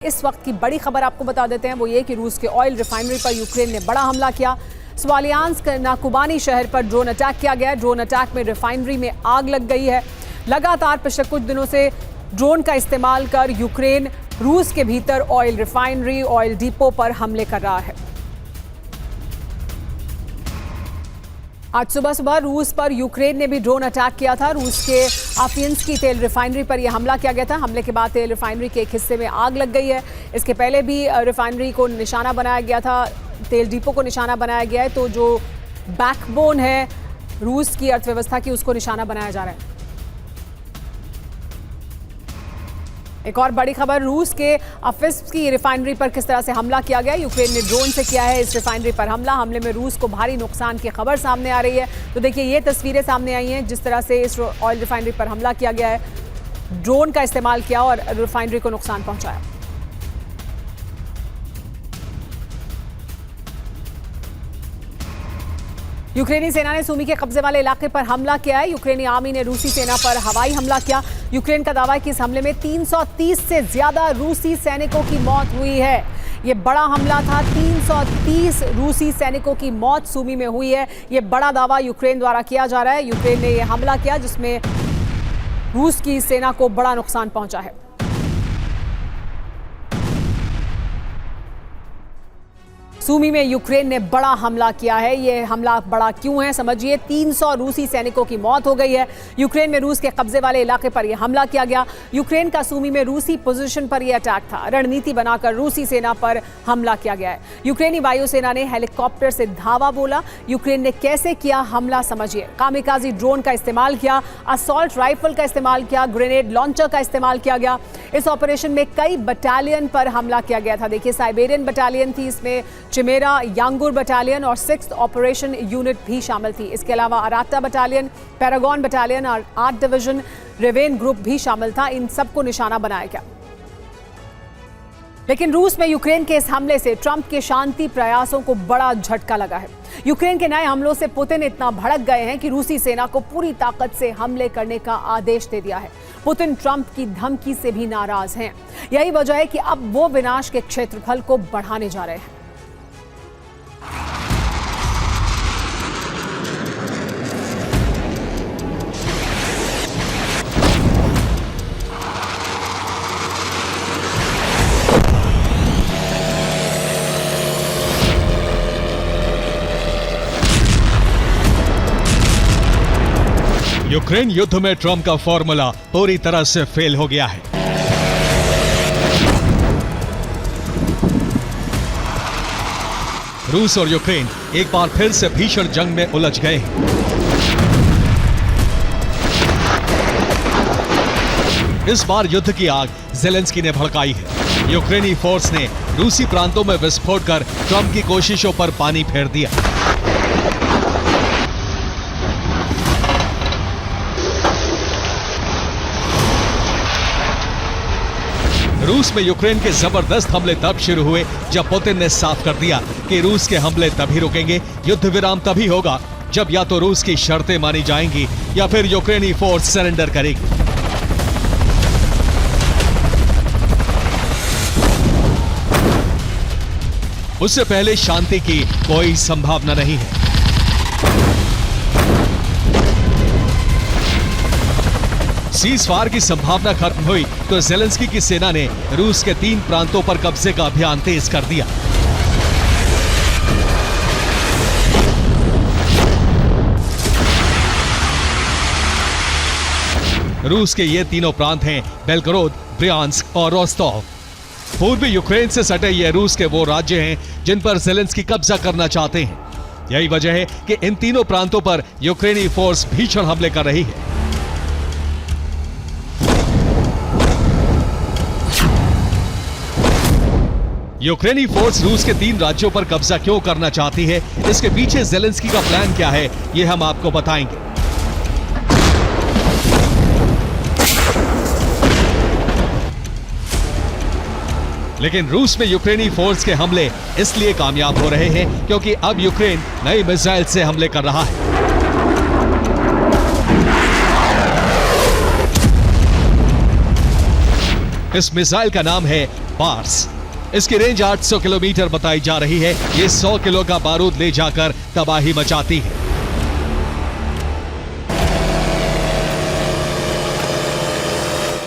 इस वक्त की बड़ी खबर आपको बता देते हैं, वो ये कि रूस के ऑयल रिफाइनरी पर यूक्रेन ने बड़ा हमला किया। स्वालियांस्क नाकुबानी शहर पर ड्रोन अटैक किया गया। ड्रोन अटैक में रिफाइनरी में आग लग गई है। लगातार पिछले कुछ दिनों से ड्रोन का इस्तेमाल कर यूक्रेन रूस के भीतर ऑयल रिफाइनरी, ऑयल डिपो पर हमले कर रहा है। आज सुबह रूस पर यूक्रेन ने भी ड्रोन अटैक किया था। रूस के आफियंस्की तेल रिफाइनरी पर यह हमला किया गया था। हमले के बाद तेल रिफाइनरी के एक हिस्से में आग लग गई है। इसके पहले भी रिफाइनरी को निशाना बनाया गया था, तेल डिपो को निशाना बनाया गया है। तो जो बैकबोन है रूस की अर्थव्यवस्था की, उसको निशाना बनाया जा रहा है। एक और बड़ी खबर, रूस के आफियंस्की की रिफाइनरी पर किस तरह से हमला किया गया। यूक्रेन ने ड्रोन से किया है इस रिफाइनरी पर हमला। हमले में रूस को भारी नुकसान की खबर सामने आ रही है। तो देखिए, ये तस्वीरें सामने आई हैं जिस तरह से इस ऑयल रिफाइनरी पर हमला किया गया है। ड्रोन का इस्तेमाल किया और रिफाइनरी को नुकसान पहुंचाया। यूक्रेनी सेना ने सूमी के कब्जे वाले इलाके पर हमला किया है। यूक्रेनी आर्मी ने रूसी सेना पर हवाई हमला किया। यूक्रेन का दावा है कि इस हमले में 330 से ज्यादा रूसी सैनिकों की मौत हुई है। ये बड़ा हमला था। 330 रूसी सैनिकों की मौत सूमी में हुई है। ये बड़ा दावा यूक्रेन द्वारा किया जा रहा है। यूक्रेन ने यह हमला किया जिसमें रूस की सेना को बड़ा नुकसान पहुंचा है। सूमी में यूक्रेन ने बड़ा हमला किया है। यह हमला बड़ा क्यों है समझिए। 300 रूसी सैनिकों की मौत हो गई है। यूक्रेन में रूस के कब्जे वाले इलाके पर यह हमला किया गया। यूक्रेन का सूमी में रूसी पोजीशन पर यह अटैक था। रणनीति बनाकर रूसी सेना पर हमला किया गया है। यूक्रेनी वायुसेना ने हेलीकॉप्टर से धावा बोला। यूक्रेन ने कैसे किया हमला समझिए। कामिकाजी ड्रोन का इस्तेमाल किया, असॉल्ट राइफल का इस्तेमाल किया, ग्रेनेड लॉन्चर का इस्तेमाल किया गया। इस ऑपरेशन में कई बटालियन पर हमला किया गया था। देखिए, साइबेरियन बटालियन थी, इसमें चिमेरा यांगुर बटालियन और 6th ऑपरेशन यूनिट भी शामिल थी। इसके अलावा अराटा बटालियन, पैरागॉन बटालियन और 8 डिवीजन रेवेन ग्रुप भी शामिल था। इन सबको निशाना बनाया गया। लेकिन रूस में यूक्रेन के इस हमले से ट्रंप के शांति प्रयासों को बड़ा झटका लगा है। यूक्रेन के नए हमलों से पुतिन इतना भड़क गए हैं कि रूसी सेना को पूरी ताकत से हमले करने का आदेश दे दिया है। पुतिन ट्रंप की धमकी से भी नाराज हैं। यही वजह है कि अब वो विनाश के क्षेत्रफल को बढ़ाने जा रहे हैं। यूक्रेन युद्ध में ट्रंप का फॉर्मूला पूरी तरह से फेल हो गया है। रूस और यूक्रेन एक बार फिर से भीषण जंग में उलझ गए हैं। इस बार युद्ध की आग ज़ेलेंस्की ने भड़काई है। यूक्रेनी फोर्स ने रूसी प्रांतों में विस्फोट कर ट्रंप की कोशिशों पर पानी फेर दिया। रूस में यूक्रेन के जबरदस्त हमले तब शुरू हुए जब पुतिन ने साफ कर दिया कि रूस के हमले तभी रुकेंगे, युद्ध विराम तभी होगा जब या तो रूस की शर्तें मानी जाएंगी या फिर यूक्रेनी फोर्स सरेंडर करेगी। उससे पहले शांति की कोई संभावना नहीं है। सीज़फायर की संभावना खत्म हुई तो ज़ेलेंस्की की सेना ने रूस के 3 प्रांतों पर कब्जे का अभियान तेज कर दिया। रूस के ये तीनों प्रांत हैं बेलगोरोद, ब्रियांस्क और रोस्टोव। पूर्वी यूक्रेन से सटे ये रूस के वो राज्य हैं जिन पर ज़ेलेंस्की कब्जा करना चाहते हैं। यही वजह है कि इन तीनों प्रांतों पर यूक्रेनी फोर्स भीषण हमले कर रही है। यूक्रेनी फोर्स रूस के 3 राज्यों पर कब्जा क्यों करना चाहती है, इसके पीछे ज़ेलेंस्की का प्लान क्या है, ये हम आपको बताएंगे। लेकिन रूस में यूक्रेनी फोर्स के हमले इसलिए कामयाब हो रहे हैं क्योंकि अब यूक्रेन नई मिसाइल से हमले कर रहा है। इस मिसाइल का नाम है बार्स। इसकी रेंज 800 किलोमीटर बताई जा रही है। ये 100 किलो का बारूद ले जाकर तबाही मचाती है।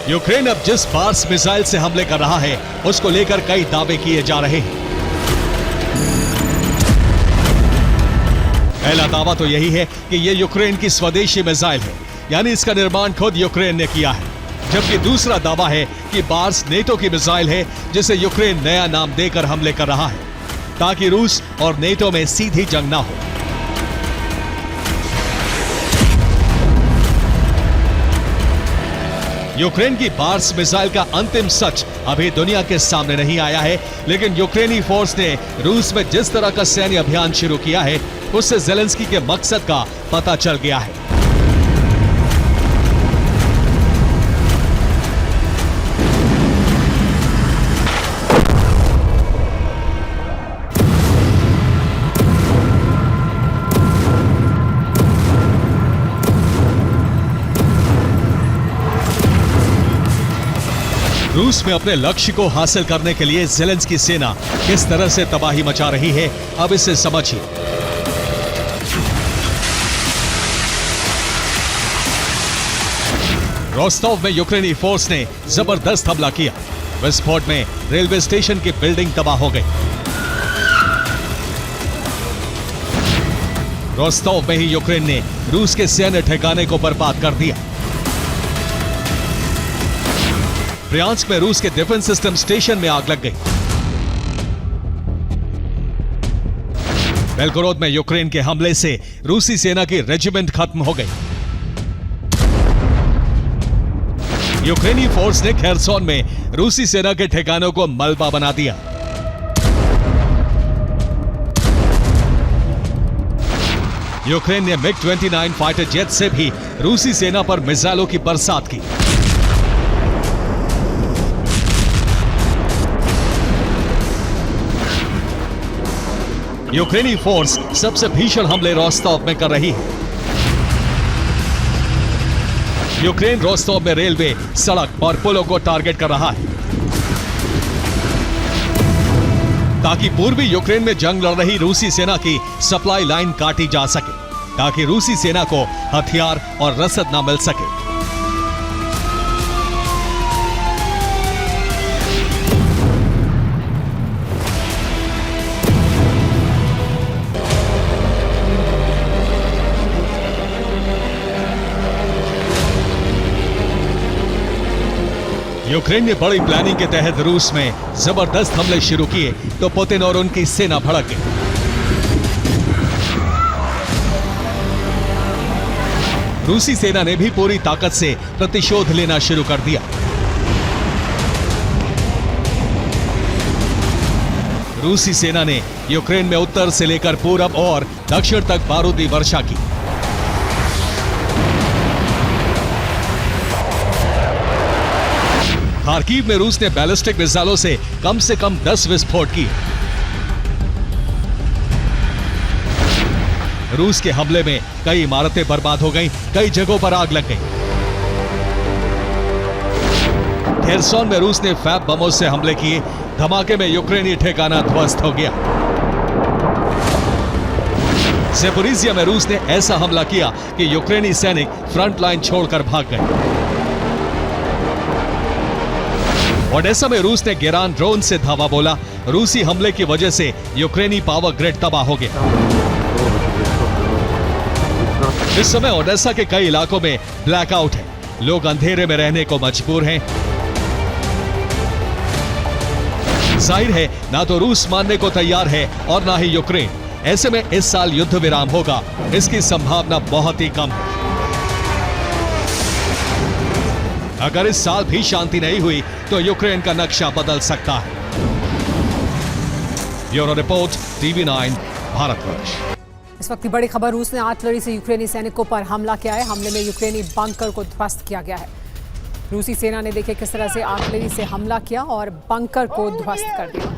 यूक्रेन अब जिस बार्स मिसाइल से हमले कर रहा है उसको लेकर कई दावे किए जा रहे हैं। पहला दावा तो यही है कि यह यूक्रेन की स्वदेशी मिसाइल है, यानी इसका निर्माण खुद यूक्रेन ने किया है। जबकि दूसरा दावा है कि बार्स नेटो की मिसाइल है जिसे यूक्रेन नया नाम देकर हमले कर रहा है ताकि रूस और नेटो में सीधी जंग ना हो। यूक्रेन की बार्स मिसाइल का अंतिम सच अभी दुनिया के सामने नहीं आया है, लेकिन यूक्रेनी फोर्स ने रूस में जिस तरह का सैन्य अभियान शुरू किया है उससे ज़ेलेंस्की के मकसद का पता चल गया है। रूस में अपने लक्ष्य को हासिल करने के लिए ज़ेलेंस्की सेना किस तरह से तबाही मचा रही है, अब इसे समझिए। रोस्टोव में यूक्रेनी फोर्स ने जबरदस्त हमला किया। विस्फोट में रेलवे स्टेशन की बिल्डिंग तबाह हो गई। रोस्टोव में ही यूक्रेन ने रूस के सैन्य ठिकाने को बर्बाद कर दिया। ब्रियांस्क में रूस के डिफेंस सिस्टम स्टेशन में आग लग गई। बेलगोरोद में यूक्रेन के हमले से रूसी सेना की रेजिमेंट खत्म हो गई। यूक्रेनी फोर्स ने खेरसोन में रूसी सेना के ठिकानों को मलबा बना दिया। यूक्रेन ने MiG-29 फाइटर जेट से भी रूसी सेना पर मिसाइलों की बरसात की। यूक्रेनी फोर्स सबसे भीषण हमले रोस्टोव में कर रही है। यूक्रेन रोस्टोव में रेलवे, सड़क और पुलों को टारगेट कर रहा है ताकि पूर्वी यूक्रेन में जंग लड़ रही रूसी सेना की सप्लाई लाइन काटी जा सके, ताकि रूसी सेना को हथियार और रसद न मिल सके। यूक्रेन ने बड़ी प्लानिंग के तहत रूस में जबरदस्त हमले शुरू किए तो पुतिन और उनकी सेना भड़क गई। रूसी सेना ने भी पूरी ताकत से प्रतिशोध लेना शुरू कर दिया। रूसी सेना ने यूक्रेन में उत्तर से लेकर पूरब और दक्षिण तक बारूदी वर्षा की। खार्किव में रूस ने बैलिस्टिक मिसाइलों से कम 10 विस्फोट किए। रूस के हमले में कई इमारतें बर्बाद हो गईं, कई जगहों पर आग लग गई। खेरसोन में रूस ने फैब बमों से हमले किए। धमाके में यूक्रेनी ठिकाना ध्वस्त हो गया। ज़ेपोरिज़िया में रूस ने ऐसा हमला किया कि यूक्रेनी सैनिक फ्रंट लाइन छोड़कर भाग गए। ओडेसा में रूस ने गेरान ड्रोन से धावा बोला। रूसी हमले की वजह से यूक्रेनी पावर ग्रिड तबाह हो गया। इस समय ओडेसा के कई इलाकों में ब्लैकआउट है। लोग अंधेरे में रहने को मजबूर हैं। जाहिर है ना तो रूस मानने को तैयार है और ना ही यूक्रेन। ऐसे में इस साल युद्ध विराम होगा, इसकी संभावना बहुत ही कम है। अगर इस साल भी शांति नहीं हुई तो यूक्रेन का नक्शा बदल सकता है। Bureau report, TV9 Bharatvarsh. इस वक्त की बड़ी खबर, रूस ने आर्टिलरी से यूक्रेनी सैनिकों पर हमला किया है। हमले में यूक्रेनी बंकर को ध्वस्त किया गया है। रूसी सेना ने देखे किस तरह से आर्टिलरी से हमला किया और बंकर को ध्वस्त कर दिया।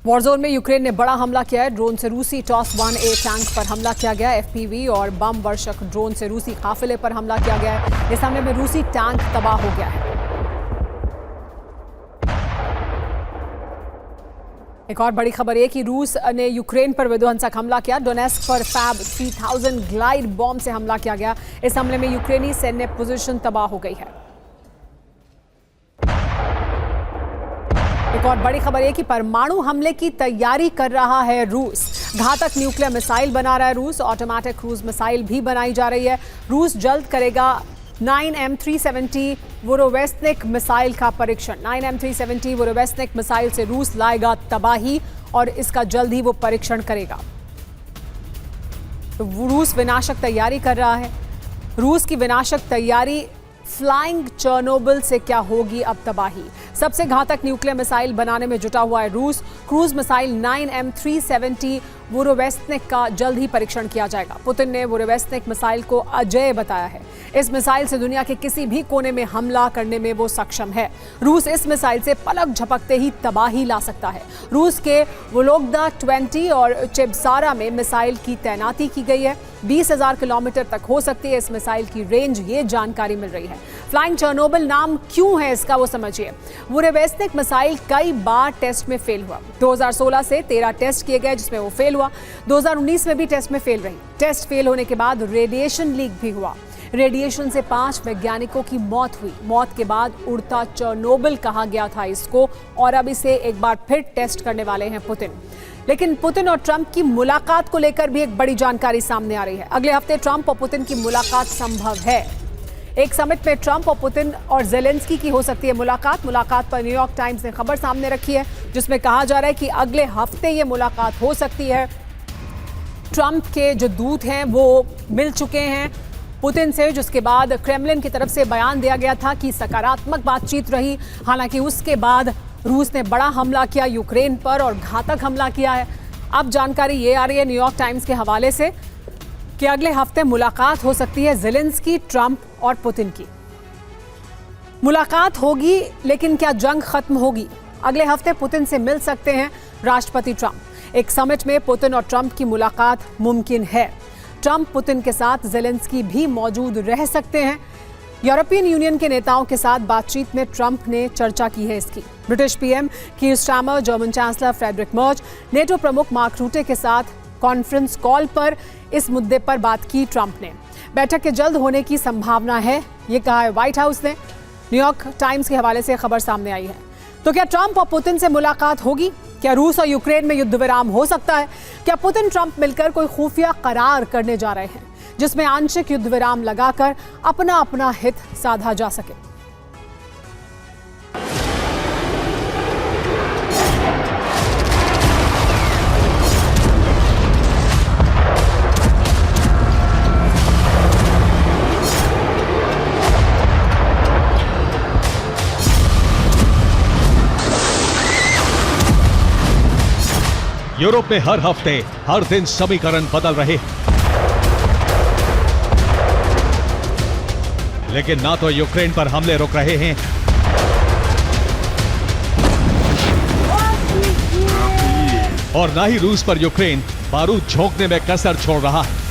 वॉरजोन में यूक्रेन ने बड़ा हमला किया है। ड्रोन से रूसी टॉस 1A टैंक पर हमला किया गया। एफपीवी और बम वर्षक ड्रोन से रूसी काफिले पर हमला किया गया है। इस हमले में रूसी टैंक तबाह हो गया है। एक और बड़ी खबर है कि रूस ने यूक्रेन पर विध्वंसक हमला किया। डोनेस्क पर फैब 3000 ग्लाइड बॉम्ब से हमला किया गया। इस हमले में यूक्रेनी सैन्य पोजीशन तबाह हो गई है। एक और बड़ी खबर है कि परमाणु हमले की तैयारी कर रहा है रूस। घातक न्यूक्लियर मिसाइल बना रहा है रूस। ऑटोमेटिक क्रूज मिसाइल भी बनाई जा रही है। रूस जल्द करेगा 9M370 वोरोवेस्निक मिसाइल का परीक्षण। 9M370 वोरोवेस्निक मिसाइल से रूस लाएगा तबाही और इसका जल्द ही वो परीक्षण करेगा। तो रूस विनाशक तैयारी कर रहा है। रूस की विनाशक तैयारी, फ्लाइंग चर्नोबिल से क्या होगी अब तबाही। सबसे घातक न्यूक्लियर मिसाइल बनाने में जुटा हुआ है रूस। क्रूज मिसाइल 9M370 वोरोवेस्निक का जल्द ही परीक्षण किया जाएगा। पुतिन ने वोरोवेस्निक मिसाइल को अजेय बताया है। इस मिसाइल से दुनिया के किसी भी कोने में हमला करने में वो सक्षम है। रूस इस मिसाइल से पलक झपकते ही तबाही ला सकता है। रूस के वोलोगदा 20 और चेबसारा में मिसाइल की तैनाती की गई है। 20,000 किलोमीटर तक हो सकती है इस मिसाइल की रेंज, ये जानकारी मिल रही है। फ्लाइंग चर्नोबिल नाम क्यों है इसका वो समझिए। वोरोवेस्निक मिसाइल कई बार टेस्ट में फेल हुआ। 2016 से 13 टेस्ट किए गए जिसमें वो फेल हुआ। 2019 में भी टेस्ट में फेल रही। टेस्ट फेल होने के बाद रेडिएशन लीक भी हुआ। रेडिएशन से 5 वैज्ञानिकों की मौत हुई। मौत के बाद उड़ता चर्नोबिल कहा गया था इसको, और अब इसे एक बार फिर टेस्ट करने वाले हैं पुतिन। लेकिन पुतिन और ट्रंप की मुलाकात को लेकर भी एक बड़ी जानकारी सामने आ रही है। अगले हफ्ते ट्रंप और पुतिन की मुलाकात संभव है। एक समिट में ट्रंप और पुतिन और जेलेंस्की की हो सकती है मुलाकात पर न्यूयॉर्क टाइम्स ने खबर सामने रखी है, जिसमें कहा जा रहा है कि अगले हफ्ते ये मुलाकात हो सकती है। ट्रंप के जो दूत हैं वो मिल चुके हैं पुतिन से, जिसके बाद क्रेमलिन की तरफ से बयान दिया गया था कि सकारात्मक बातचीत रही। हालांकि उसके बाद रूस ने बड़ा हमला किया यूक्रेन पर और घातक हमला किया है। अब जानकारी ये आ रही है न्यूयॉर्क टाइम्स के हवाले से कि अगले हफ्ते मुलाकात हो सकती है जेलेंस्की, ट्रंप और पुतिन की। मुलाकात होगी, लेकिन क्या जंग खत्म होगी? अगले हफ्ते पुतिन से मिल सकते हैं राष्ट्रपति ट्रंप। एक समिट में पुतिन और ट्रंप की मुलाकात मुमकिन है। ट्रंप पुतिन के साथ जेलेंस्की भी मौजूद रह सकते हैं। यूरोपियन यूनियन के नेताओं के साथ बातचीत में ट्रंप ने चर्चा की है इसकी। British PM Keir Starmer, German chancellor Friedrich Merz, NATO प्रमुख मार्क रूटे के साथ कॉन्फ्रेंस कॉल पर इस मुद्दे पर बात की ट्रंप ने। बैठक के जल्द होने की संभावना है, ये कहा है व्हाइट हाउस ने। न्यूयॉर्क टाइम्स के हवाले से खबर सामने आई है। तो क्या ट्रंप और पुतिन से मुलाकात होगी? क्या रूस और यूक्रेन में युद्ध विराम हो सकता है? क्या पुतिन ट्रंप मिलकर कोई खुफिया करार करने जा रहे हैं जिसमें आंशिक युद्ध विराम लगाकर अपना अपना हित साधा जा सके? यूरोप में हर हफ्ते हर दिन समीकरण बदल रहे हैं, लेकिन ना तो यूक्रेन पर हमले रुक रहे हैं और ना ही रूस पर यूक्रेन बारूद झोंकने में कसर छोड़ रहा है।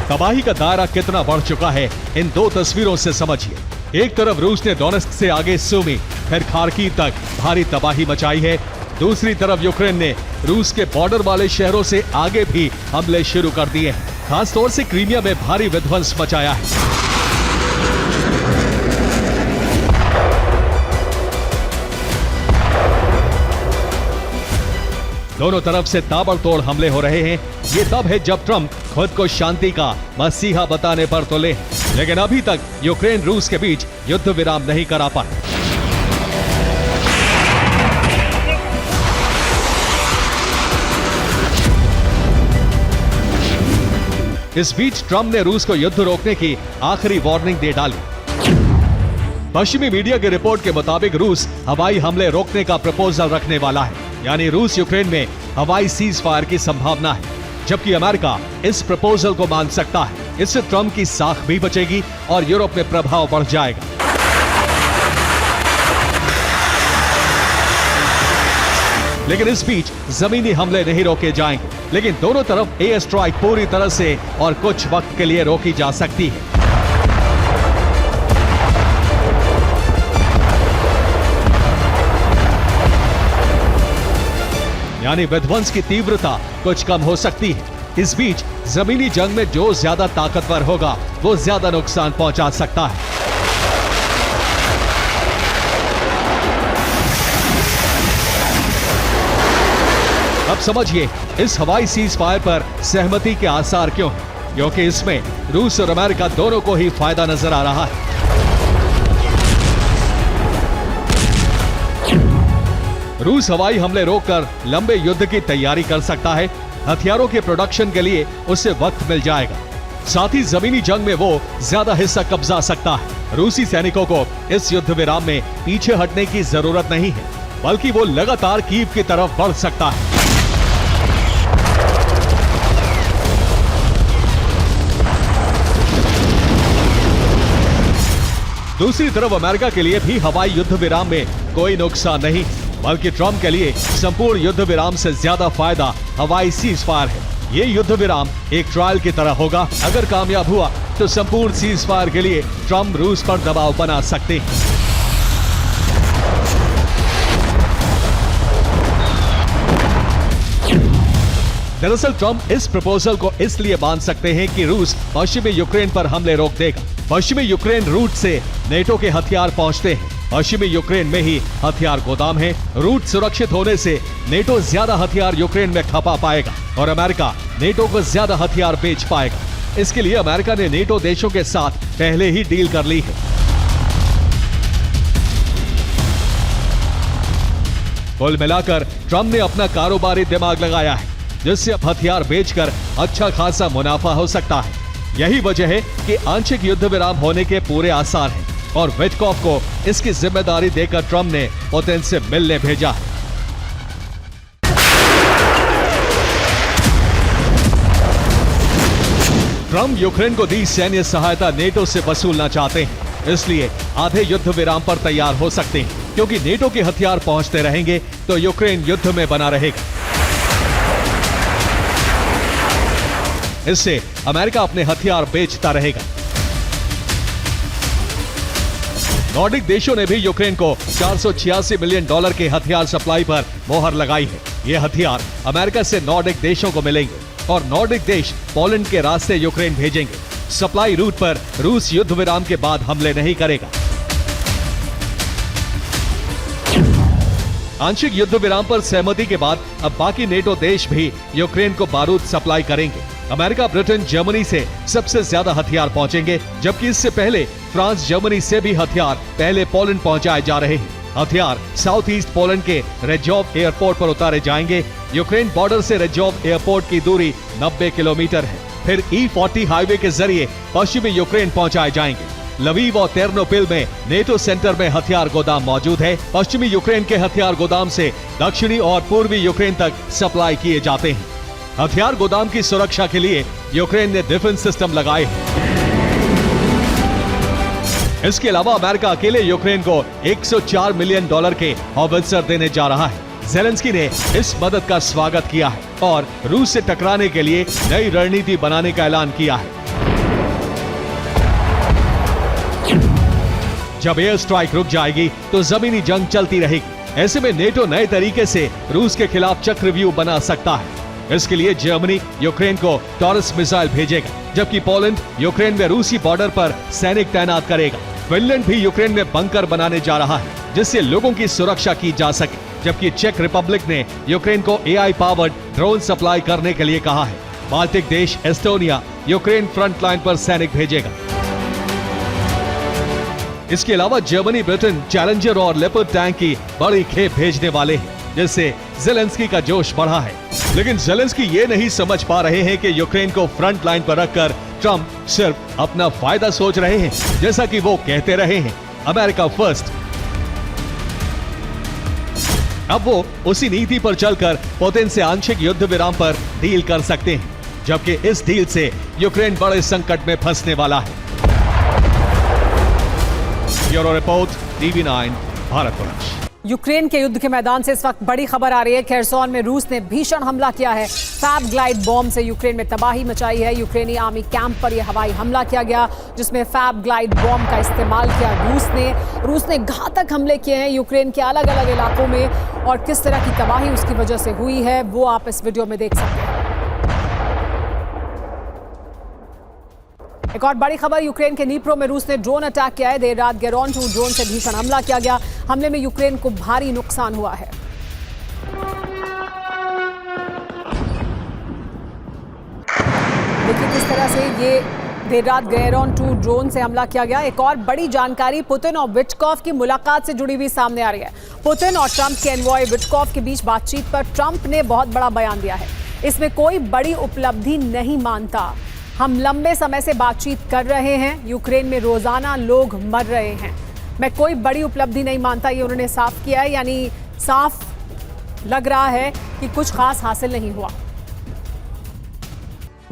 तबाही का दायरा कितना बढ़ चुका है इन दो तस्वीरों से समझिए। एक तरफ रूस ने डोनेस्क से आगे सुमी फिर खार्किव तक भारी तबाही मचाई है। दूसरी तरफ यूक्रेन ने रूस के बॉर्डर वाले शहरों से आगे भी हमले शुरू कर दिए हैं। खासतौर से क्रीमिया में भारी विध्वंस मचाया है। दोनों तरफ से ताबड़तोड़ हमले हो रहे हैं। ये तब है जब ट्रंप खुद को शांति का मसीहा बताने पर तुले, लेकिन अभी तक यूक्रेन रूस के बीच युद्ध विराम नहीं करा पाए। इस बीच ट्रंप ने रूस को युद्ध रोकने की आखिरी वार्निंग दे डाली। पश्चिमी मीडिया की रिपोर्ट के मुताबिक रूस हवाई हमले रोकने का प्रपोजल रखने वाला है, यानी रूस यूक्रेन में हवाई सीज फायर की संभावना है, जबकि अमेरिका इस प्रपोजल को मान सकता है। इससे ट्रंप की साख भी बचेगी और यूरोप में प्रभाव बढ़ जाएगा। लेकिन इस बीच जमीनी हमले नहीं रोके जाएंगे, लेकिन दोनों तरफ एयर स्ट्राइक पूरी तरह से और कुछ वक्त के लिए रोकी जा सकती है। यानी विध्वंस की तीव्रता कुछ कम हो सकती है। इस बीच जमीनी जंग में जो ज्यादा ताकतवर होगा वो ज्यादा नुकसान पहुंचा सकता है। अब समझिए इस हवाई सीज फायर पर सहमति के आसार क्यों हैं? क्योंकि इसमें रूस और अमेरिका दोनों को ही फायदा नजर आ रहा है। रूस हवाई हमले रोककर लंबे युद्ध की तैयारी कर सकता है। हथियारों के प्रोडक्शन के लिए उसे वक्त मिल जाएगा। साथ ही जमीनी जंग में वो ज्यादा हिस्सा कब्जा सकता है। रूसी सैनिकों को इस युद्ध विराम में पीछे हटने की जरूरत नहीं है, बल्कि वो लगातार कीव की तरफ बढ़ सकता है। दूसरी तरफ अमेरिका के लिए भी हवाई युद्ध विराम में कोई नुकसान नहीं, बल्कि ट्रंप के लिए संपूर्ण युद्ध विराम से ज्यादा फायदा हवाई सीज फायर है। ये युद्ध विराम एक ट्रायल की तरह होगा। अगर कामयाब हुआ तो संपूर्ण सीज फायर के लिए ट्रंप रूस पर दबाव बना सकते हैं। दरअसल ट्रंप इस प्रपोजल को इसलिए मान सकते हैं कि रूस पश्चिमी यूक्रेन पर हमले रोक देगा। पश्चिमी यूक्रेन रूट से नेटो के हथियार पहुंचते हैं। पश्चिमी यूक्रेन में ही हथियार गोदाम है। रूट सुरक्षित होने से नेटो ज्यादा हथियार यूक्रेन में खपा पाएगा और अमेरिका नेटो को ज्यादा हथियार बेच पाएगा। इसके लिए अमेरिका ने नेटो देशों के साथ पहले ही डील कर ली है। कुल मिलाकर ट्रंप ने अपना कारोबारी दिमाग लगाया है, जिससे अब हथियार बेचकर अच्छा खासा मुनाफा हो सकता है। यही वजह है कि आंशिक युद्ध विराम होने के पूरे आसार हैं और विटकॉफ को इसकी जिम्मेदारी देकर ट्रंप ने पुतिन से मिलने भेजा है। ट्रंप यूक्रेन को दी सैन्य सहायता नेटो से वसूलना चाहते हैं, इसलिए आधे युद्ध विराम पर तैयार हो सकते हैं। क्योंकि नेटो के हथियार पहुंचते रहेंगे तो यूक्रेन युद्ध में बना रहेगा। इससे अमेरिका अपने हथियार बेचता रहेगा। नॉर्डिक देशों ने भी यूक्रेन को $486 मिलियन के हथियार सप्लाई पर मोहर लगाई है। ये हथियार अमेरिका से नॉर्डिक देशों को मिलेंगे और नॉर्डिक देश पोलैंड के रास्ते यूक्रेन भेजेंगे। सप्लाई रूट पर रूस युद्ध विराम के बाद हमले नहीं करेगा। आंशिक युद्ध विराम पर सहमति के बाद अब बाकी नेटो देश भी यूक्रेन को बारूद सप्लाई करेंगे। अमेरिका, ब्रिटेन, जर्मनी से सबसे ज्यादा हथियार पहुंचेंगे, जबकि इससे पहले फ्रांस, जर्मनी से भी हथियार पहले पोलैंड पहुंचाए जा रहे हैं। हथियार साउथ ईस्ट पोलैंड के रेजोव एयरपोर्ट पर उतारे जाएंगे। यूक्रेन बॉर्डर से रेजोव एयरपोर्ट की दूरी 90 किलोमीटर है। फिर E40 हाईवे के जरिए पश्चिमी यूक्रेन पहुंचाए जाएंगे। लवीव और तेर्नोपिल में नेटो सेंटर में हथियार गोदाम मौजूद है। पश्चिमी यूक्रेन के हथियार गोदाम से दक्षिणी और पूर्वी यूक्रेन तक सप्लाई किए जाते हैं। हथियार गोदाम की सुरक्षा के लिए यूक्रेन ने डिफेंस सिस्टम लगाए हैं। इसके अलावा अमेरिका अकेले यूक्रेन को $104 मिलियन के हॉवित्जर देने जा रहा है। ज़ेलेंस्की ने इस मदद का स्वागत किया है और रूस से टकराने के लिए नई रणनीति बनाने का ऐलान किया है। जब एयर स्ट्राइक रुक जाएगी तो जमीनी जंग चलती रहेगी। ऐसे में नेटो नए तरीके से रूस के खिलाफ चक्रव्यूह बना सकता है। इसके लिए जर्मनी यूक्रेन को टॉरस मिसाइल भेजेगा, जबकि पोलैंड यूक्रेन में रूसी बॉर्डर पर सैनिक तैनात करेगा। फिनलैंड भी यूक्रेन में बंकर बनाने जा रहा है, जिससे लोगों की सुरक्षा की जा सके। जबकि चेक रिपब्लिक ने यूक्रेन को AI पावर्ड ड्रोन सप्लाई करने के लिए कहा है। बाल्टिक देश एस्टोनिया यूक्रेन फ्रंट लाइन पर सैनिक भेजेगा। इसके अलावा जर्मनी, ब्रिटेन चैलेंजर और लेपर्ड टैंक की बड़ी खेप भेजने वाले हैं, जिससे ज़ेलेंस्की का जोश बढ़ा है। लेकिन ज़ेलेंस्की ये नहीं समझ पा रहे हैं कि यूक्रेन को फ्रंट लाइन पर रखकर ट्रंप सिर्फ अपना फायदा सोच रहे हैं, जैसा कि वो कहते रहे हैं, अमेरिका फर्स्ट। अब वो उसी नीति पर चलकर पुतिन से आंशिक युद्ध विराम पर डील कर सकते हैं, जबकि इस डील से यूक्रेन बड़े संकट में फंसने वाला है। Bureau report, TV9 Bharatvarsh. Ukraine के युद्ध के मैदान से इस वक्त बड़ी खबर आ रही है। खेरसोन में रूस ने भीषण हमला किया है। फैब ग्लाइड बॉम्ब से यूक्रेन में तबाही मचाई है। यूक्रेनी आर्मी कैंप पर यह हवाई हमला किया गया, जिसमें फैब ग्लाइड बॉम्ब का इस्तेमाल किया रूस ने घातक हमले किए हैं यूक्रेन के अलग अलग इलाकों में, और किस तरह की तबाही उसकी वजह से हुई है वो आप इस वीडियो में देख सकते हैं। एक और बड़ी खबर, यूक्रेन के नीप्रो में रूस ने ड्रोन अटैक किया है। देर रात गेरोन-2 ड्रोन से भीषण हमला किया गया। हमले में यूक्रेन को भारी नुकसान हुआ है। देखिए किस तरह से ये देर रात गेरोन-2 ड्रोन से हमला किया गया। एक और बड़ी जानकारी पुतिन और विटकॉफ की मुलाकात से जुड़ी हुई सामने आ रही है। पुतिन और ट्रंप के एनवॉय विटकॉफ के बीच बातचीत पर ट्रंप ने बहुत बड़ा बयान दिया है। इसमें कोई बड़ी उपलब्धि नहीं मानता। हम लंबे समय से बातचीत कर रहे हैं। यूक्रेन में रोजाना लोग मर रहे हैं। मैं कोई बड़ी उपलब्धि नहीं मानता, ये उन्होंने साफ किया है। यानी साफ लग रहा है कि कुछ खास हासिल नहीं हुआ।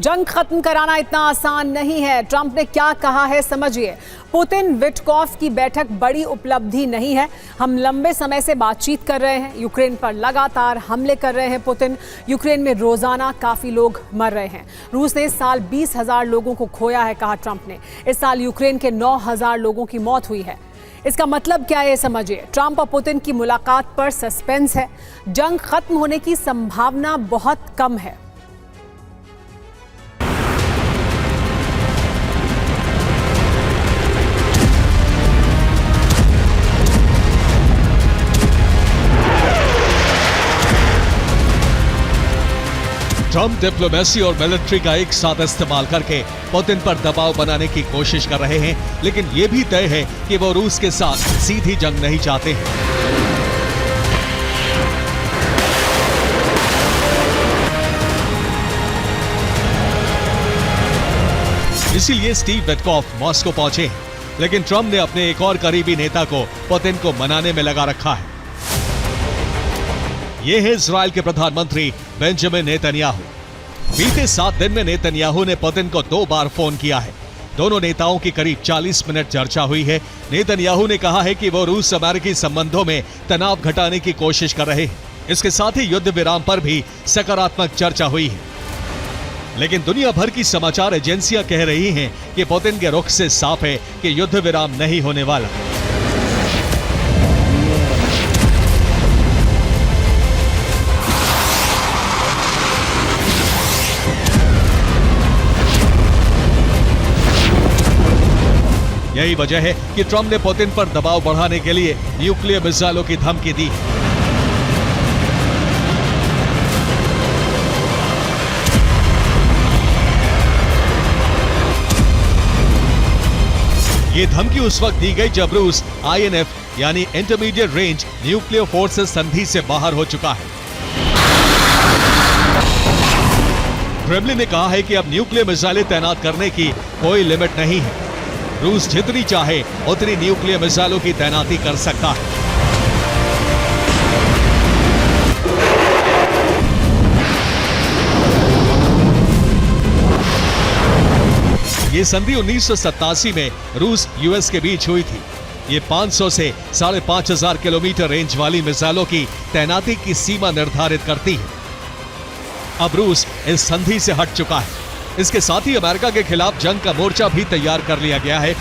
जंग खत्म कराना इतना आसान नहीं है। ट्रंप ने क्या कहा है समझिए। पुतिन विटकॉफ की बैठक बड़ी उपलब्धि नहीं है। हम लंबे समय से बातचीत कर रहे हैं। यूक्रेन पर लगातार हमले कर रहे हैं पुतिन। यूक्रेन में रोजाना काफी लोग मर रहे हैं। रूस ने इस साल 20,000 लोगों को खोया है, कहा ट्रंप ने। इस साल यूक्रेन के 9,000 लोगों की मौत हुई है। इसका मतलब क्या है समझिए। ट्रंप और पुतिन की मुलाकात पर सस्पेंस है। जंग खत्म होने की संभावना बहुत कम है। ट्रंप डिप्लोमेसी और मिलिट्री का एक साथ इस्तेमाल करके पुतिन पर दबाव बनाने की कोशिश कर रहे हैं, लेकिन यह भी तय है कि वो रूस के साथ सीधी जंग नहीं चाहते हैं। इसीलिए स्टीव विटकॉफ मॉस्को पहुंचे हैं, लेकिन ट्रंप ने अपने एक और करीबी नेता को पुतिन को मनाने में लगा रखा है। ये है इजराइल के प्रधानमंत्री बेंजामिन नेतन्याहू। बीते 7 दिन में नेतन्याहू ने पुतिन को 2 बार फोन किया है। दोनों नेताओं की करीब 40 मिनट चर्चा हुई है। नेतन्याहू ने कहा है कि वो रूस अमेरिकी संबंधों में तनाव घटाने की कोशिश कर रहे हैं। इसके साथ ही युद्ध विराम पर भी सकारात्मक चर्चा हुई है। लेकिन दुनिया भर की समाचार एजेंसियां कह रही हैं कि पुतिन के रुख से साफ है कि युद्ध विराम नहीं होने वाला। यही वजह है कि ट्रंप ने पुतिन पर दबाव बढ़ाने के लिए न्यूक्लियर मिसाइलों की धमकी दी। ये धमकी उस वक्त दी गई जब रूस INF यानी इंटरमीडिएट रेंज न्यूक्लियर फोर्सेस संधि से बाहर हो चुका है। क्रेमलिन ने कहा है कि अब न्यूक्लियर मिसाइलें तैनात करने की कोई लिमिट नहीं है। रूस जितनी चाहे उतनी न्यूक्लियर मिसाइलों की तैनाती कर सकता है। ये संधि 1987 में रूस US के बीच हुई थी। ये 500 से 5,500 किलोमीटर रेंज वाली मिसाइलों की तैनाती की सीमा निर्धारित करती है। अब रूस इस संधि से हट चुका है। इसके साथ ही अमेरिका के खिलाफ जंग का मोर्चा भी तैयार कर लिया गया है।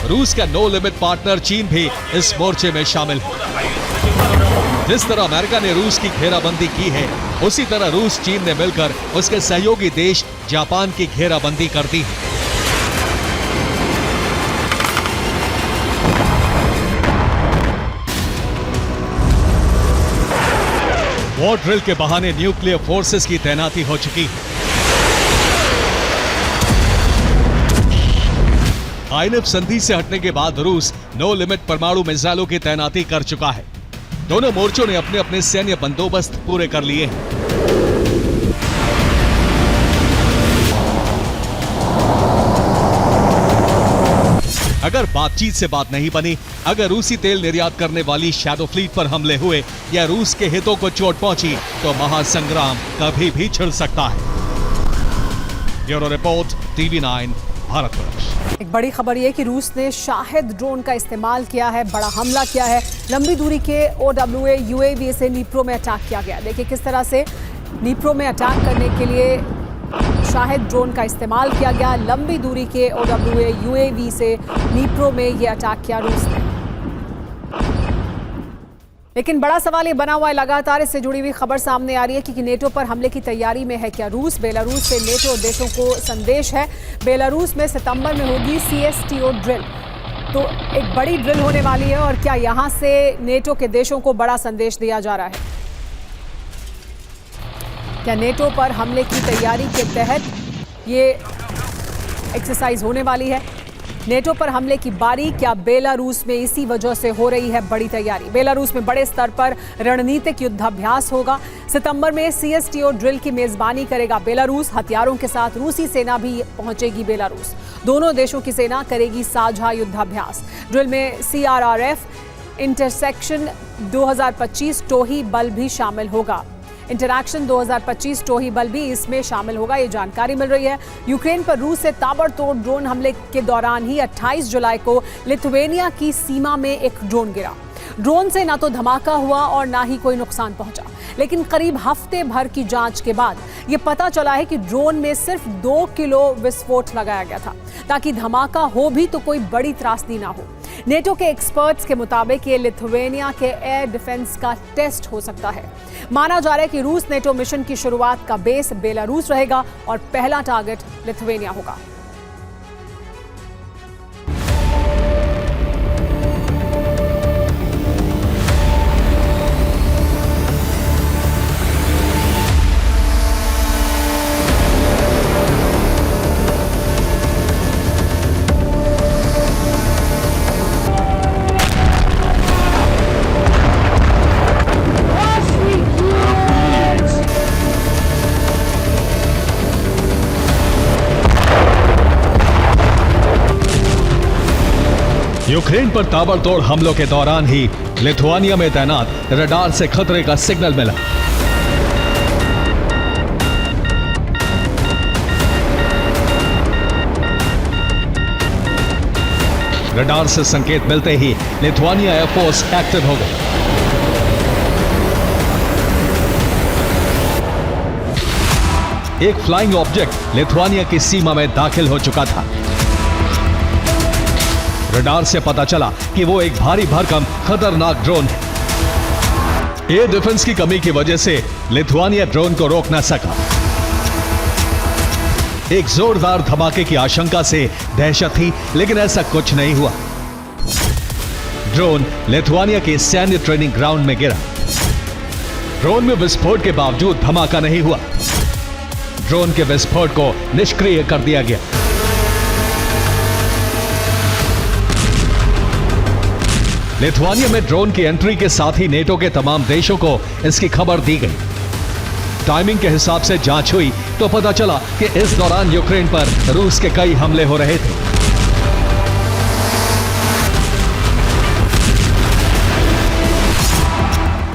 रूस का नो लिमिट पार्टनर चीन भी इस मोर्चे में शामिल है। जिस तरह अमेरिका ने रूस की घेराबंदी की है, उसी तरह रूस चीन ने मिलकर उसके सहयोगी देश जापान की घेराबंदी कर दी है। वॉर ड्रिल के बहाने न्यूक्लियर फोर्सेस की तैनाती हो चुकी है। INF संधि से हटने के बाद रूस नो लिमिट परमाणु मिसाइलों की तैनाती कर चुका है। दोनों मोर्चों ने अपने अपने सैन्य बंदोबस्त पूरे कर लिए हैं। अगर बातचीत से बात नहीं बनी, अगर रूसी तेल निर्यात करने वाली शैडो फ्लीट पर हमले हुए या रूस के हितों को चोट पहुंची, तो महासंग्राम कभी भी छिड़ सकता है। Bureau report, TV9 Bharat. Bharatvarsh. एक बड़ी खबर यह कि रूस ने शाहिद ड्रोन का इस्तेमाल किया है, बड़ा हमला किया है। लंबी दूरी के OWA UAV से नीप्रो में अटैक किया गया। देखिए किस तरह से नीप्रो में अटैक करने के लिए शाहिद ड्रोन का इस्तेमाल किया गया। लंबी दूरी के OWA UAV से नीप्रो में ये अटैक किया रूस ने। लेकिन बड़ा सवाल ये बना हुआ है, लगातार इससे जुड़ी हुई खबर सामने आ रही है कि नेटो पर हमले की तैयारी में है क्या रूस। बेलारूस से नेटो देशों को संदेश है। बेलारूस में सितंबर में होगी CSTO ड्रिल, तो एक बड़ी ड्रिल होने वाली है। और क्या यहां से नेटो के देशों को बड़ा संदेश दिया जा रहा है? क्या नेटो पर हमले की तैयारी के तहत ये एक्सरसाइज होने वाली है? नेटो पर हमले की बारी क्या बेलारूस में इसी वजह से हो रही है बड़ी तैयारी? बेलारूस में बड़े स्तर पर रणनीतिक युद्धाभ्यास होगा। सितंबर में CSTO ड्रिल की मेजबानी करेगा बेलारूस। हथियारों के साथ रूसी सेना भी पहुंचेगी बेलारूस। दोनों देशों की सेना करेगी साझा युद्धाभ्यास। ड्रिल में CRRF इंटरसेक्शन 2025 टोही बल भी शामिल होगा। इंटरैक्शन 2025 टोही बल भी इसमें शामिल होगा, ये जानकारी मिल रही है। यूक्रेन पर रूस से ताबड़तोड़ ड्रोन हमले के दौरान ही 28 जुलाई को लिथुआनिया की सीमा में एक ड्रोन गिरा। ड्रोन से ना तो धमाका हुआ और ना ही कोई नुकसान पहुंचा, लेकिन करीब हफ्ते भर की जांच के बाद ये पता चला है कि ड्रोन में सिर्फ 2 किलो विस्फोट लगाया गया था, ताकि धमाका हो भी तो कोई बड़ी त्रासदी ना हो। नेटो के एक्सपर्ट्स के मुताबिक ये लिथुआनिया के एयर डिफेंस का टेस्ट हो सकता है। माना जा रहा है कि रूस नेटो मिशन की शुरुआत का बेस बेलारूस रहेगा और पहला टारगेट लिथुआनिया होगा। यूक्रेन पर ताबड़तोड़ हमलों के दौरान ही लिथुआनिया में तैनात रडार से खतरे का सिग्नल मिला। रडार से संकेत मिलते ही लिथुआनिया एयरफोर्स एक्टिव हो गई। एक फ्लाइंग ऑब्जेक्ट लिथुआनिया की सीमा में दाखिल हो चुका था। रडार से पता चला कि वो एक भारी भरकम खतरनाक ड्रोन है। एयर डिफेंस की कमी की वजह से लिथुआनिया ड्रोन को रोक न सका। एक जोरदार धमाके की आशंका से दहशत थी, लेकिन ऐसा कुछ नहीं हुआ। ड्रोन लिथुआनिया के सैन्य ट्रेनिंग ग्राउंड में गिरा। ड्रोन में विस्फोट के बावजूद धमाका नहीं हुआ। ड्रोन के विस्फोट को निष्क्रिय कर दिया गया। लिथुआनिया में ड्रोन की एंट्री के साथ ही नेटो के तमाम देशों को इसकी खबर दी गई। टाइमिंग के हिसाब से जांच हुई तो पता चला कि इस दौरान यूक्रेन पर रूस के कई हमले हो रहे थे।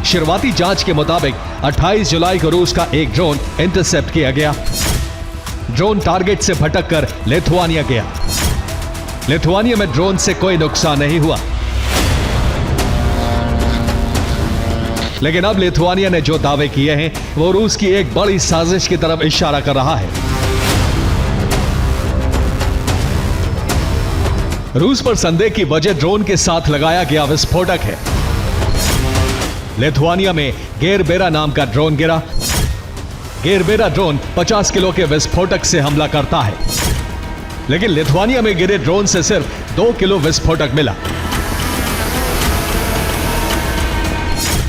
शुरुआती जांच के मुताबिक 28 जुलाई को रूस का एक ड्रोन इंटरसेप्ट किया गया। ड्रोन टारगेट से भटककर लिथुआनिया गया। लिथुआनिया में ड्रोन से कोई नुकसान नहीं हुआ, लेकिन अब लिथुआनिया ने जो दावे किए हैं वो रूस की एक बड़ी साजिश की तरफ इशारा कर रहा है। रूस पर संदेह की वजह ड्रोन के साथ लगाया गया विस्फोटक है। लिथुआनिया में गेरबेरा नाम का ड्रोन गिरा। गेरबेरा ड्रोन 50 किलो के विस्फोटक से हमला करता है, लेकिन लिथुआनिया में गिरे ड्रोन से सिर्फ 2 किलो विस्फोटक मिला।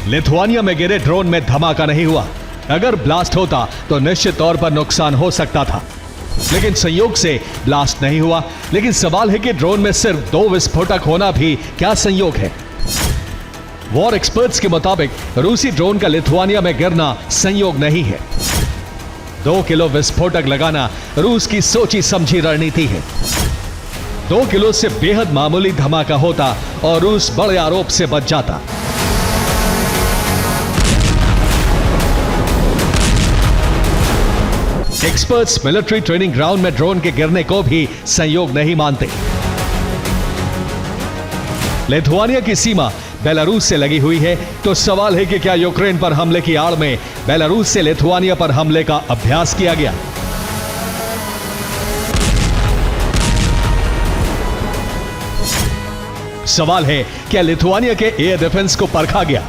लिथुआनिया में गिरे ड्रोन में धमाका नहीं हुआ। अगर ब्लास्ट होता तो निश्चित तौर पर नुकसान हो सकता था, लेकिन संयोग से ब्लास्ट नहीं हुआ। लेकिन सवाल है कि ड्रोन में सिर्फ 2 विस्फोटक होना भी क्या संयोग है? वॉर एक्सपर्ट्स के मुताबिक रूसी ड्रोन का लिथुआनिया में गिरना संयोग नहीं है। 2 किलो विस्फोटक लगाना रूस की सोची समझी रणनीति है। 2 किलो से बेहद मामूली धमाका होता और रूस बड़े आरोप से बच जाता। एक्सपर्ट्स मिलिट्री ट्रेनिंग ग्राउंड में ड्रोन के गिरने को भी संयोग नहीं मानते। लिथुआनिया की सीमा बेलारूस से लगी हुई है, तो सवाल है कि क्या यूक्रेन पर हमले की आड़ में बेलारूस से लिथुआनिया पर हमले का अभ्यास किया गया? सवाल है, क्या लिथुआनिया के एयर डिफेंस को परखा गया?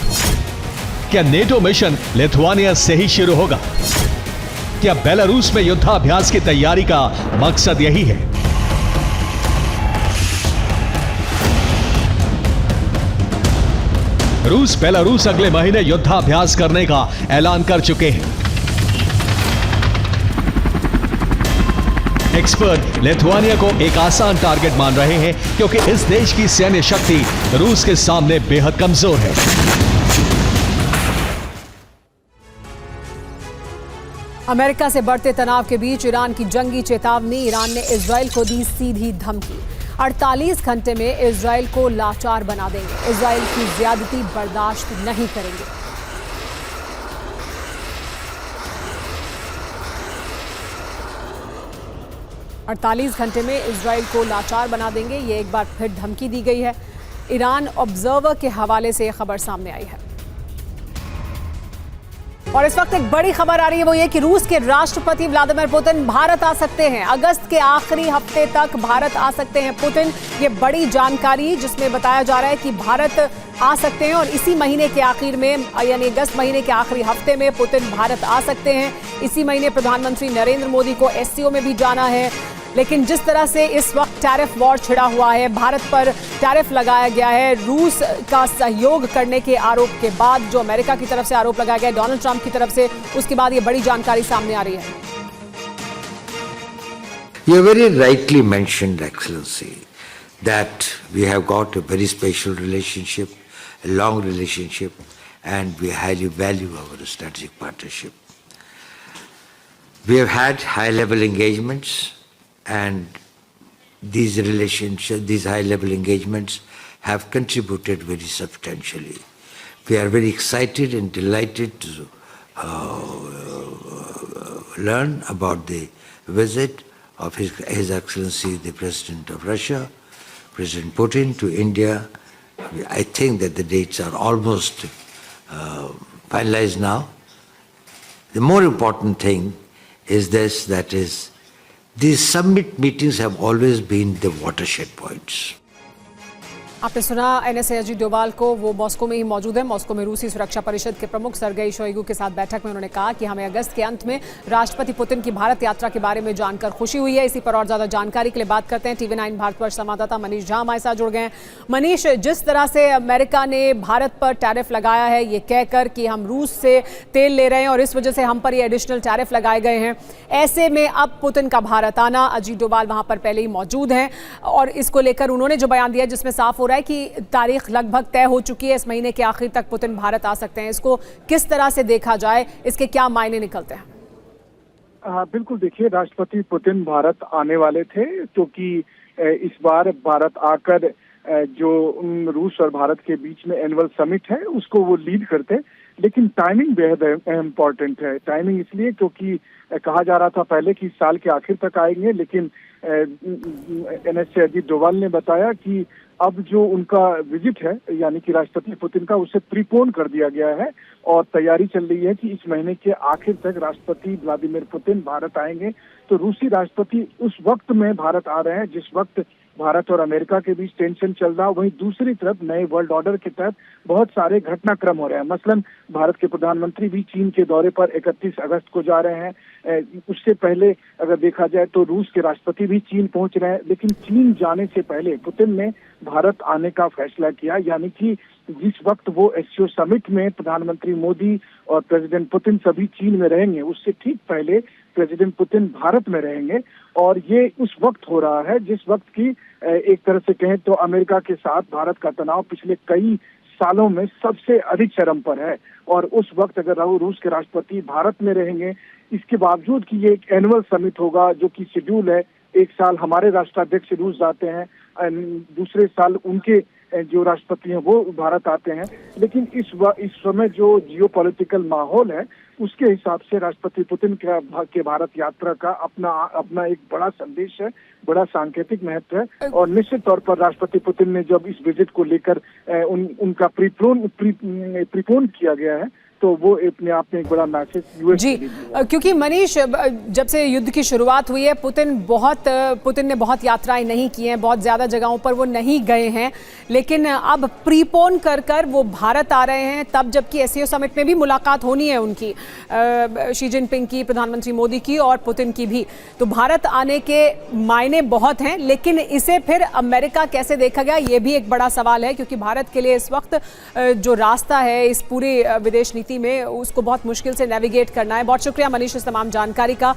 क्या नेटो मिशन लिथुआनिया से ही शुरू होगा? क्या बेलारूस में युद्धाभ्यास की तैयारी का मकसद यही है? रूस बेलारूस अगले महीने युद्धाभ्यास करने का ऐलान कर चुके हैं। एक्सपर्ट लिथुआनिया को एक आसान टारगेट मान रहे हैं, क्योंकि इस देश की सैन्य शक्ति रूस के सामने बेहद कमजोर है। अमेरिका से बढ़ते तनाव के बीच ईरान की जंगी चेतावनी, ईरान ने इजराइल को दी सीधी धमकी। 48 घंटे में इजराइल को लाचार बना देंगे, इजराइल की ज्यादती बर्दाश्त नहीं करेंगे। अड़तालीस घंटे में इजराइल को लाचार बना देंगे, ये एक बार फिर धमकी दी गई है। ईरान ऑब्जर्वर के हवाले से यह खबर सामने आई है। और इस वक्त एक बड़ी खबर आ रही है, वो ये कि रूस के राष्ट्रपति व्लादिमीर पुतिन भारत आ सकते हैं। अगस्त के आखिरी हफ्ते तक भारत आ सकते हैं पुतिन। ये बड़ी जानकारी जिसमें बताया जा रहा है कि भारत आ सकते हैं और इसी महीने के आखिर में, यानी अगस्त महीने के आखिरी हफ्ते में पुतिन भारत आ सकते हैं। इसी महीने प्रधानमंत्री नरेंद्र मोदी को एससीओ में भी जाना है। लेकिन जिस तरह से इस वक्त टैरिफ वॉर छिड़ा हुआ है, भारत पर टैरिफ लगाया गया है, रूस का सहयोग करने के आरोप के बाद, जो अमेरिका की तरफ से आरोप लगाया गया डोनाल्ड ट्रंप की तरफ से, उसके बाद ये बड़ी जानकारी सामने आ रही है। You very rightly mentioned, Excellency, that we have got a very special relationship, a long relationship, and we highly value our strategic partnership. We have had high-level engagements, and these relationships, these high-level engagements have contributed very substantially. We are very excited and delighted to learn about the visit of His Excellency the President of Russia, President Putin, to India. I think that the dates are almost finalized now. The more important thing is this, that is, these summit meetings have always been the watershed points. आपने सुना NSA Ajit Doval को, वो Moscow में ही मौजूद है। Moscow में रूसी सुरक्षा परिषद के प्रमुख सर्गेई शोइगु के साथ बैठक में उन्होंने कहा कि हमें अगस्त के अंत में राष्ट्रपति पुतिन की भारत यात्रा के बारे में जानकर खुशी हुई है। इसी पर और ज्यादा जानकारी के लिए बात करते हैं TV9 भारतवर्ष संवाददाता मनीष झा हमारे साथ जुड़ गए हैं। मनीष, जिस तरह से अमेरिका ने भारत पर टैरिफ लगाया है, ये कहकर कि हम रूस से तेल ले रहे हैं और इस वजह से हम पर ये एडिशनल टैरिफ लगाए गए हैं, ऐसे में अब पुतिन का भारत आना, अजीत डोभाल वहां पर पहले ही मौजूद हैं और इसको लेकर उन्होंने जो बयान दिया जिसमें साफ हो रहा है कि तारीख लगभग तय हो चुकी है, इस महीने के आखिर तक पुतिन भारत आ सकते हैं। इसको किस तरह से देखा जाए, इसके क्या मायने निकलते हैं? बिल्कुल, देखिए, राष्ट्रपति पुतिन भारत आने वाले थे, क्योंकि इस बार भारत आकर जो रूस और भारत के बीच में एनुअल समिट है उसको वो लीड करते, लेकिन टाइमिंग बेहद इम्पोर्टेंट है। टाइमिंग इसलिए क्योंकि कहा जा रहा था पहले कि इस साल के आखिर तक आएंगे, लेकिन एनएसए अजीत डोभाल ने बताया कि अब जो उनका विजिट है, यानी कि राष्ट्रपति पुतिन का, उसे प्रीपोन कर दिया गया है और तैयारी चल रही है कि इस महीने के आखिर तक राष्ट्रपति व्लादिमीर पुतिन भारत आएंगे। तो रूसी राष्ट्रपति उस वक्त में भारत आ रहे हैं जिस वक्त भारत और अमेरिका के बीच टेंशन चल रहा, वहीं दूसरी तरफ नए वर्ल्ड ऑर्डर के तहत बहुत सारे घटनाक्रम हो रहे हैं। मसलन भारत के प्रधानमंत्री भी चीन के दौरे पर 31 अगस्त को जा रहे हैं। उससे पहले अगर देखा जाए तो रूस के राष्ट्रपति भी चीन पहुंच रहे हैं, लेकिन चीन जाने से पहले पुतिन ने भारत आने का फैसला किया, यानी कि जिस वक्त वो एससीओ समिट में प्रधानमंत्री मोदी और प्रेसिडेंट पुतिन सभी चीन में रहेंगे, उससे ठीक पहले प्रेसिडेंट पुतिन भारत में रहेंगे। और ये उस वक्त हो रहा है जिस वक्त की एक तरह से कहें तो अमेरिका के साथ भारत का तनाव पिछले कई सालों में सबसे अधिक चरम पर है। और उस वक्त अगर रूस के राष्ट्रपति भारत में रहेंगे, इसके बावजूद कि ये एक एनुअल समिट होगा जो कि शेड्यूल है, एक साल हमारे राष्ट्राध्यक्ष रूस जाते हैं, दूसरे साल उनके जो राष्ट्रपति हैं वो भारत आते हैं। लेकिन इस समय जो जियोपॉलिटिकल माहौल है उसके हिसाब से राष्ट्रपति पुतिन के भारत यात्रा का अपना एक बड़ा संदेश है, बड़ा सांकेतिक महत्व है। और निश्चित तौर पर राष्ट्रपति पुतिन ने जब इस विजिट को लेकर उनका प्रीपोन किया गया है तो वो अपने आप में एक बड़ा मैसेज यूएस जी, क्योंकि मनीष जब से युद्ध की शुरुआत हुई है पुतिन ने बहुत यात्राएं नहीं की हैं, बहुत ज़्यादा जगहों पर वो नहीं गए हैं, लेकिन अब प्रीपोन कर वो भारत आ रहे हैं, तब जबकि एससीओ समिट में भी मुलाकात होनी है उनकी, शी जिनपिंग की, प्रधानमंत्री मोदी की और पुतिन की भी। तो भारत आने के मायने बहुत हैं, लेकिन इसे फिर अमेरिका कैसे देखा गया ये भी एक बड़ा सवाल है, क्योंकि भारत के लिए इस वक्त जो रास्ता है इस पूरी विदेश नीति में उसको बहुत मुश्किल से नेविगेट करना है। बहुत शुक्रिया मनीष इस तमाम जानकारी का।